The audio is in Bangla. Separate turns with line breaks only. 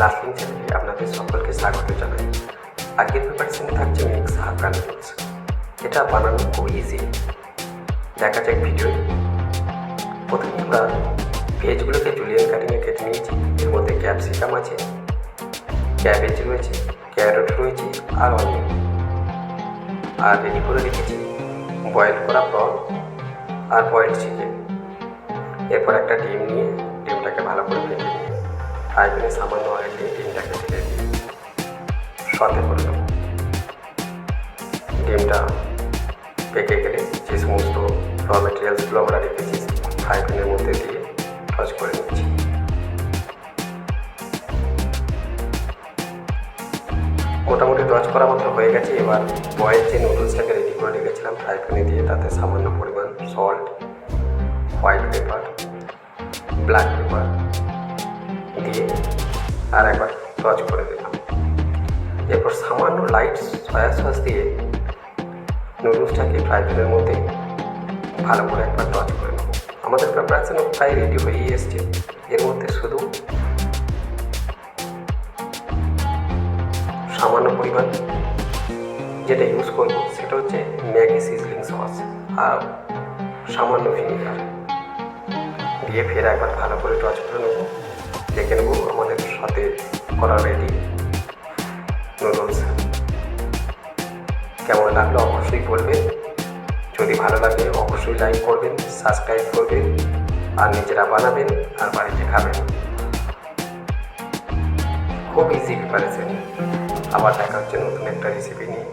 লাস্টিং চ্যানেলে আপনাদের সকলকে স্বাগত জানাই। আজকের প্রিপারেশন থাকছে মিক্স হাক্কা নুডলস। এটা বানানো খুব ইজি, দেখা যাক ভিডিও। প্রথমে আমরা ভেজগুলোকে জুলিয়ান কাটিংয়ে কেটে নিয়েছি। এর মধ্যে ক্যাপসিকাম আছে, ক্যাবেজ রয়েছে, ক্যারট রয়েছে আর অনিয়ন। আর রেডি করে রেখেছি বয়েল করা প্রন আর বয়েলড চিকেন। এরপর একটা ডিম নিয়ে ডিমটাকে ভালো করে ফেটে নিয়ে ফ্রাই প্যানে সামান্য অয়েল দিয়ে ডিমটাকে ঢেলে দিয়ে সতে করে দেবো। ডিমটা পেকে গেলে যে সমস্ত র মেটেরিয়ালসগুলো আমরা রেখেছি ফ্রাই প্যানের মধ্যে দিয়ে টস করে নিচ্ছি। মোটামুটি টচ করা মতো হয়ে গেছে। এবার বয়েল যে নুডলসটাকে রেডি করে রেখেছিলাম ফ্রাই প্যানে দিয়ে তাতে সামান্য পরিমাণ salt, white paper, black pepper দিয়ে আর একবার টচ করে দিলাম। এরপর সামান্য লাইট সয়া সস দিয়ে নুডলসটাকে ফ্রাই প্যানের মধ্যে ভালো করে একবার টচ করে নেব। আমাদের প্রিপারেশন প্রায় রেডি হয়ে এসছে। এর মধ্যে শুধু সামান্য পরিমাণ যেটা ইউজ করবো সেটা হচ্ছে ম্যাগি সিজলিং সস আর সামান্য ভিনিগার দিয়ে ফের একবার ভালো করে টচ করে নেবো। দেখে নেবো আমাদের সাথে করা রেডি নুডলস। কেমন লাগলো অবশ্যই বলবেন। যদি ভালো লাগে অবশ্যই লাইক করবেন, সাবস্ক্রাইব করবেন আর নিজেরা বানাবেন আর বাড়িতে খাবেন। খুব ইজি প্রিপারেশন। আবার দেখা হচ্ছে নতুন একটা রেসিপি নিয়ে।